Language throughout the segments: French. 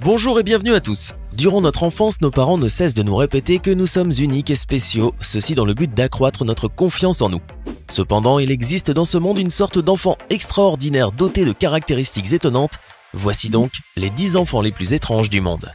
Bonjour et bienvenue à tous. Durant notre enfance, nos parents ne cessent de nous répéter que nous sommes uniques et spéciaux, ceci dans le but d'accroître notre confiance en nous. Cependant, il existe dans ce monde une sorte d'enfant extraordinaire doté de caractéristiques étonnantes. Voici donc les 10 enfants les plus étranges du monde.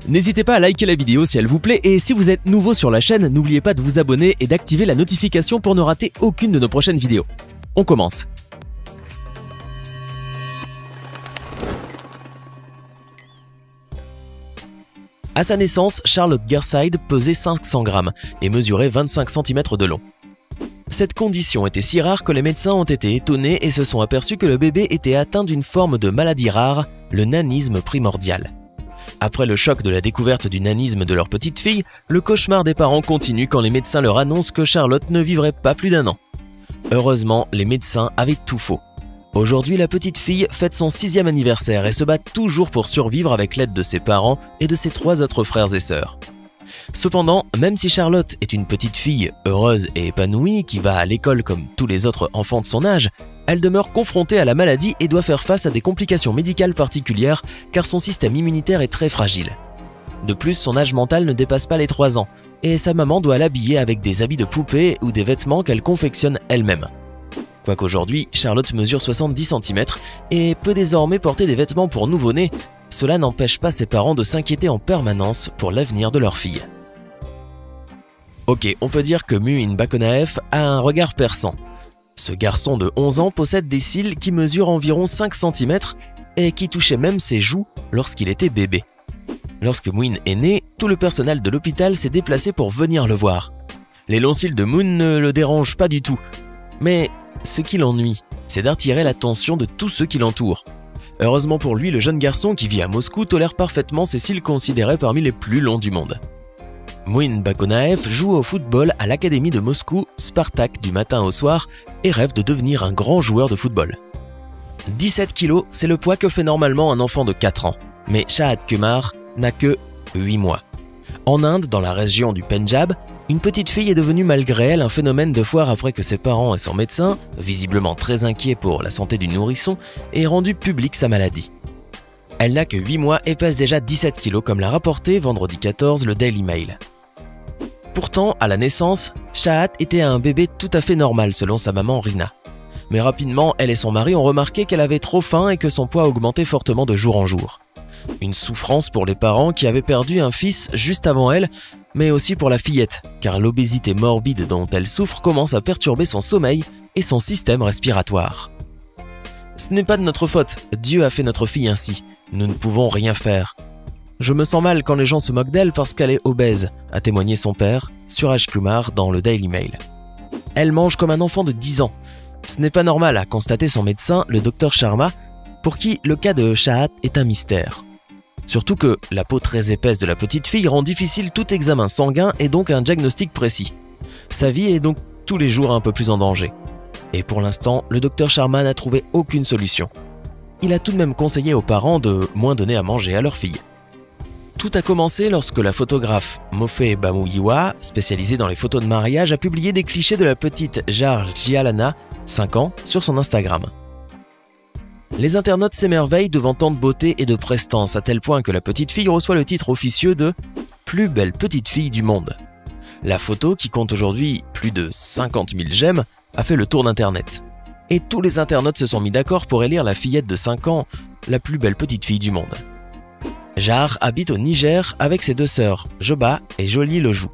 N'hésitez pas à liker la vidéo si elle vous plaît et si vous êtes nouveau sur la chaîne, n'oubliez pas de vous abonner et d'activer la notification pour ne rater aucune de nos prochaines vidéos. On commence. À sa naissance, Charlotte Garside pesait 500 grammes et mesurait 25 cm de long. Cette condition était si rare que les médecins ont été étonnés et se sont aperçus que le bébé était atteint d'une forme de maladie rare, le nanisme primordial. Après le choc de la découverte du nanisme de leur petite fille, le cauchemar des parents continue quand les médecins leur annoncent que Charlotte ne vivrait pas plus d'1 an. Heureusement, les médecins avaient tout faux. Aujourd'hui, la petite fille fête son 6e anniversaire et se bat toujours pour survivre avec l'aide de ses parents et de ses 3 autres frères et sœurs. Cependant, même si Charlotte est une petite fille heureuse et épanouie qui va à l'école comme tous les autres enfants de son âge, elle demeure confrontée à la maladie et doit faire face à des complications médicales particulières car son système immunitaire est très fragile. De plus, son âge mental ne dépasse pas les 3 ans et sa maman doit l'habiller avec des habits de poupée ou des vêtements qu'elle confectionne elle-même. Quoiqu'aujourd'hui, Charlotte mesure 70 cm et peut désormais porter des vêtements pour nouveau-nés, cela n'empêche pas ses parents de s'inquiéter en permanence pour l'avenir de leur fille. Ok, on peut dire que Muin Bakonaev a un regard perçant. Ce garçon de 11 ans possède des cils qui mesurent environ 5 cm et qui touchaient même ses joues lorsqu'il était bébé. Lorsque Muin est né, tout le personnel de l'hôpital s'est déplacé pour venir le voir. Les longs cils de Muin ne le dérangent pas du tout, mais ce qui l'ennuie, c'est d'attirer l'attention de tous ceux qui l'entourent. Heureusement pour lui, le jeune garçon qui vit à Moscou tolère parfaitement ces cils considérés parmi les plus longs du monde. Muin Bakonaev joue au football à l'académie de Moscou, Spartak du matin au soir et rêve de devenir un grand joueur de football. 17 kg, c'est le poids que fait normalement un enfant de 4 ans, mais Shahad Kumar n'a que 8 mois. En Inde, dans la région du Pendjab, une petite fille est devenue malgré elle un phénomène de foire après que ses parents et son médecin, visiblement très inquiets pour la santé du nourrisson, aient rendu publique sa maladie. Elle n'a que 8 mois et pèse déjà 17 kg comme l'a rapporté vendredi 14 le Daily Mail. Pourtant, à la naissance, Shahad était un bébé tout à fait normal selon sa maman Rina. Mais rapidement, elle et son mari ont remarqué qu'elle avait trop faim et que son poids augmentait fortement de jour en jour. Une souffrance pour les parents qui avaient perdu un fils juste avant elle, mais aussi pour la fillette, car l'obésité morbide dont elle souffre commence à perturber son sommeil et son système respiratoire. Ce n'est pas de notre faute, Dieu a fait notre fille ainsi, nous ne pouvons rien faire. Je me sens mal quand les gens se moquent d'elle parce qu'elle est obèse, a témoigné son père, Suraj Kumar dans le Daily Mail. Elle mange comme un enfant de 10 ans. Ce n'est pas normal, a constaté son médecin, le Dr Sharma, pour qui le cas de Shahad est un mystère. Surtout que la peau très épaisse de la petite fille rend difficile tout examen sanguin et donc un diagnostic précis. Sa vie est donc tous les jours un peu plus en danger. Et pour l'instant, le Dr Sharma n'a trouvé aucune solution. Il a tout de même conseillé aux parents de moins donner à manger à leur fille. Tout a commencé lorsque la photographe Mofé Bamouyiwa, spécialisée dans les photos de mariage, a publié des clichés de la petite Jar Jialana, 5 ans, sur son Instagram. Les internautes s'émerveillent devant tant de beauté et de prestance à tel point que la petite fille reçoit le titre officieux de « plus belle petite fille du monde ». La photo, qui compte aujourd'hui plus de 50 000 j'aime, a fait le tour d'internet. Et tous les internautes se sont mis d'accord pour élire la fillette de 5 ans la plus belle petite fille du monde. Jar habite au Niger avec ses 2 sœurs, Joba et Jolie Lejou.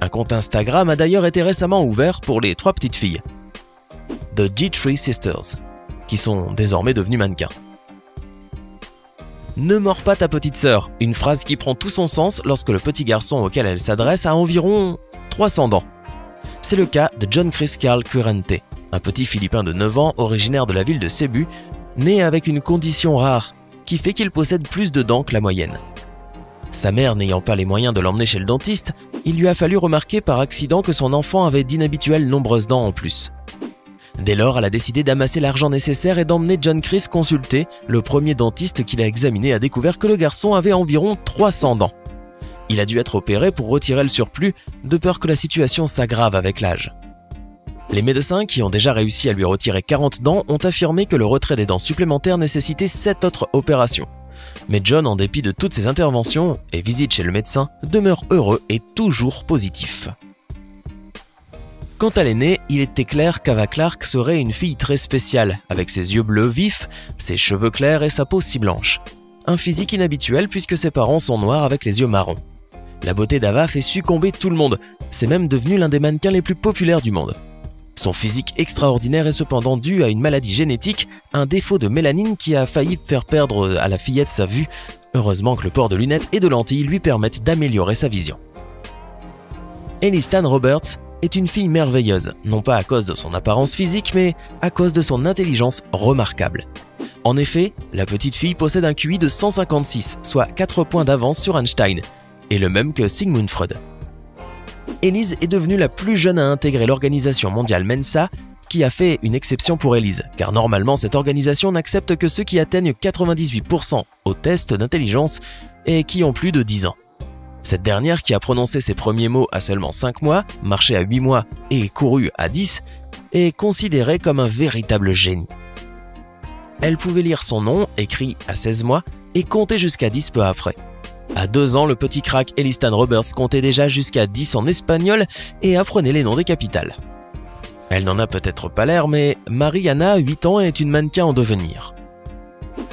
Un compte Instagram a d'ailleurs été récemment ouvert pour les 3 petites filles, The G3 Sisters, qui sont désormais devenues mannequins. Ne mords pas ta petite sœur, une phrase qui prend tout son sens lorsque le petit garçon auquel elle s'adresse a environ 300 dents. C'est le cas de John Chris Carl Currente, un petit Philippin de 9 ans originaire de la ville de Cebu, né avec une condition rare qui fait qu'il possède plus de dents que la moyenne. Sa mère n'ayant pas les moyens de l'emmener chez le dentiste, il lui a fallu remarquer par accident que son enfant avait d'inhabituelles nombreuses dents en plus. Dès lors, elle a décidé d'amasser l'argent nécessaire et d'emmener John Chris consulter. Le premier dentiste qui l'a examiné a découvert que le garçon avait environ 300 dents. Il a dû être opéré pour retirer le surplus, de peur que la situation s'aggrave avec l'âge. Les médecins, qui ont déjà réussi à lui retirer 40 dents, ont affirmé que le retrait des dents supplémentaires nécessitait 7 autres opérations. Mais John, en dépit de toutes ses interventions et visites chez le médecin, demeure heureux et toujours positif. Quant à l'aîné, il était clair qu'Ava Clarke serait une fille très spéciale, avec ses yeux bleus vifs, ses cheveux clairs et sa peau si blanche. Un physique inhabituel puisque ses parents sont noirs avec les yeux marrons. La beauté d'Ava fait succomber tout le monde, c'est même devenu l'un des mannequins les plus populaires du monde. Son physique extraordinaire est cependant dû à une maladie génétique, un défaut de mélanine qui a failli faire perdre à la fillette sa vue. Heureusement que le port de lunettes et de lentilles lui permettent d'améliorer sa vision. Elistan Roberts est une fille merveilleuse, non pas à cause de son apparence physique, mais à cause de son intelligence remarquable. En effet, la petite fille possède un QI de 156, soit 4 points d'avance sur Einstein, et le même que Sigmund Freud. Élise est devenue la plus jeune à intégrer l'organisation mondiale Mensa, qui a fait une exception pour Élise, car normalement cette organisation n'accepte que ceux qui atteignent 98% au test d'intelligence et qui ont plus de 10 ans. Cette dernière, qui a prononcé ses premiers mots à seulement 5 mois, marché à 8 mois et couru à 10, est considérée comme un véritable génie. Elle pouvait lire son nom, écrit à 16 mois, et compter jusqu'à 10 peu après. À 2 ans, le petit crack Elistan Roberts comptait déjà jusqu'à 10 en espagnol et apprenait les noms des capitales. Elle n'en a peut-être pas l'air, mais Mariana, 8 ans, est une mannequin en devenir.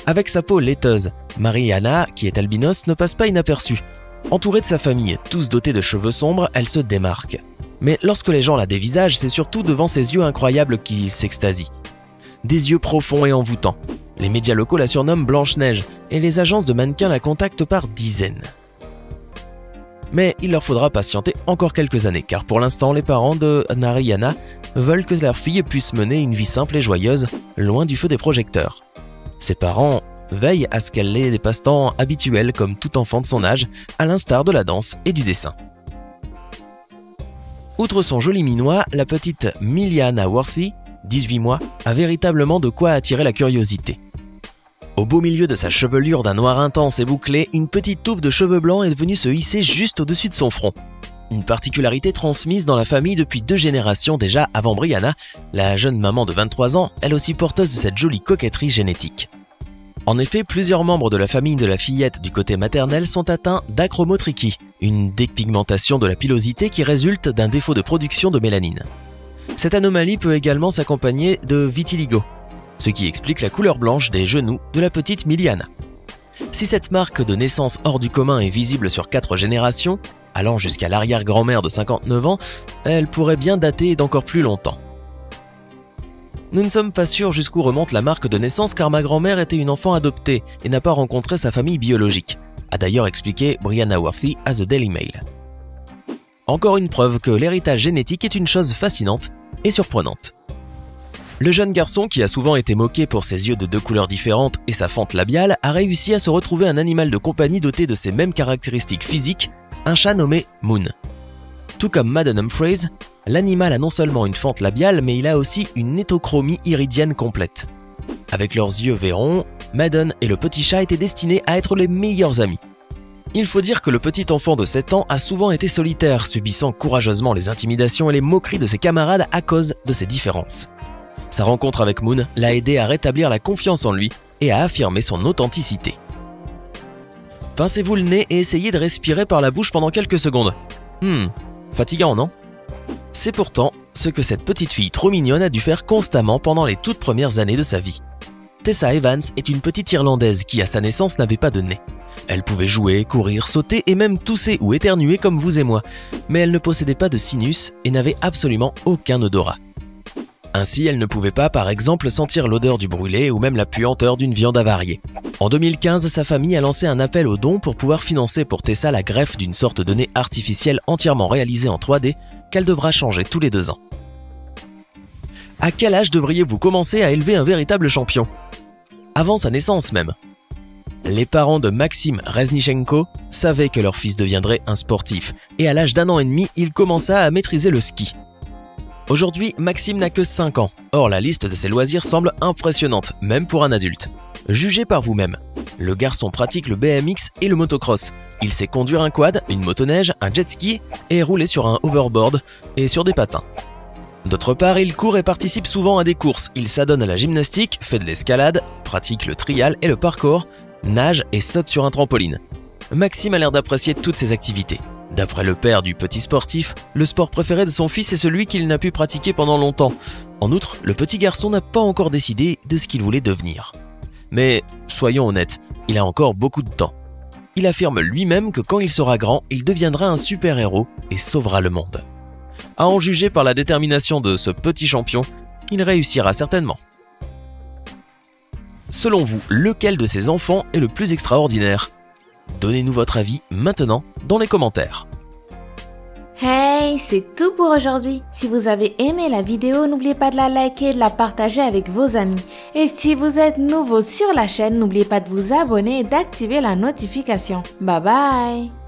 Avec sa peau laiteuse, Mariana, qui est albinos, ne passe pas inaperçue. Entourée de sa famille, tous dotés de cheveux sombres, elle se démarque. Mais lorsque les gens la dévisagent, c'est surtout devant ses yeux incroyables qu'ils s'extasient. Des yeux profonds et envoûtants. Les médias locaux la surnomment Blanche-Neige et les agences de mannequins la contactent par dizaines. Mais il leur faudra patienter encore quelques années, car pour l'instant, les parents de Mariana veulent que leur fille puisse mener une vie simple et joyeuse, loin du feu des projecteurs. Ses parents veillent à ce qu'elle ait des passe-temps habituels comme tout enfant de son âge, à l'instar de la danse et du dessin. Outre son joli minois, la petite Miliana Worthy, 18 mois, a véritablement de quoi attirer la curiosité. Au beau milieu de sa chevelure d'un noir intense et bouclé, une petite touffe de cheveux blancs est venue se hisser juste au-dessus de son front. Une particularité transmise dans la famille depuis 2 générations déjà avant Brianna, la jeune maman de 23 ans, elle aussi porteuse de cette jolie coquetterie génétique. En effet, plusieurs membres de la famille de la fillette du côté maternel sont atteints d'achromotrichie, une dépigmentation de la pilosité qui résulte d'un défaut de production de mélanine. Cette anomalie peut également s'accompagner de vitiligo, ce qui explique la couleur blanche des genoux de la petite Miliana. Si cette marque de naissance hors du commun est visible sur 4 générations, allant jusqu'à l'arrière-grand-mère de 59 ans, elle pourrait bien dater d'encore plus longtemps. Nous ne sommes pas sûrs jusqu'où remonte la marque de naissance car ma grand-mère était une enfant adoptée et n'a pas rencontré sa famille biologique, a d'ailleurs expliqué Brianna Worthy à The Daily Mail. Encore une preuve que l'héritage génétique est une chose fascinante et surprenante. Le jeune garçon, qui a souvent été moqué pour ses yeux de 2 couleurs différentes et sa fente labiale, a réussi à se retrouver un animal de compagnie doté de ces mêmes caractéristiques physiques, un chat nommé Moon. Tout comme Madden Humphreys, l'animal a non seulement une fente labiale, mais il a aussi une hétochromie iridienne complète. Avec leurs yeux verrons, Madden et le petit chat étaient destinés à être les meilleurs amis. Il faut dire que le petit enfant de 7 ans a souvent été solitaire, subissant courageusement les intimidations et les moqueries de ses camarades à cause de ses différences. Sa rencontre avec Moon l'a aidé à rétablir la confiance en lui et à affirmer son authenticité. Pincez-vous le nez et essayez de respirer par la bouche pendant quelques secondes. Fatigant, non? C'est pourtant ce que cette petite fille trop mignonne a dû faire constamment pendant les toutes premières années de sa vie. Tessa Evans est une petite Irlandaise qui, à sa naissance, n'avait pas de nez. Elle pouvait jouer, courir, sauter et même tousser ou éternuer comme vous et moi, mais elle ne possédait pas de sinus et n'avait absolument aucun odorat. Ainsi, elle ne pouvait pas, par exemple, sentir l'odeur du brûlé ou même la puanteur d'une viande avariée. En 2015, sa famille a lancé un appel aux dons pour pouvoir financer pour Tessa la greffe d'une sorte de nez artificiel entièrement réalisé en 3D qu'elle devra changer tous les 2 ans. À quel âge devriez-vous commencer à élever un véritable champion? Avant sa naissance même. Les parents de Maxime Reznichenko savaient que leur fils deviendrait un sportif et à l'âge d'1 an et demi, il commença à maîtriser le ski. Aujourd'hui, Maxime n'a que 5 ans. Or, la liste de ses loisirs semble impressionnante, même pour un adulte. Jugez par vous-même. Le garçon pratique le BMX et le motocross. Il sait conduire un quad, une motoneige, un jet ski et rouler sur un hoverboard et sur des patins. D'autre part, il court et participe souvent à des courses. Il s'adonne à la gymnastique, fait de l'escalade, pratique le trial et le parkour nage et saute sur un trampoline. Maxime a l'air d'apprécier toutes ces activités. D'après le père du petit sportif, le sport préféré de son fils est celui qu'il n'a pu pratiquer pendant longtemps. En outre, le petit garçon n'a pas encore décidé de ce qu'il voulait devenir. Mais soyons honnêtes, il a encore beaucoup de temps. Il affirme lui-même que quand il sera grand, il deviendra un super-héros et sauvera le monde. À en juger par la détermination de ce petit champion, il réussira certainement. Selon vous, lequel de ces enfants est le plus extraordinaire? Donnez-nous votre avis maintenant dans les commentaires. Hey, c'est tout pour aujourd'hui. Si vous avez aimé la vidéo, n'oubliez pas de la liker et de la partager avec vos amis. Et si vous êtes nouveau sur la chaîne, n'oubliez pas de vous abonner et d'activer la notification. Bye bye!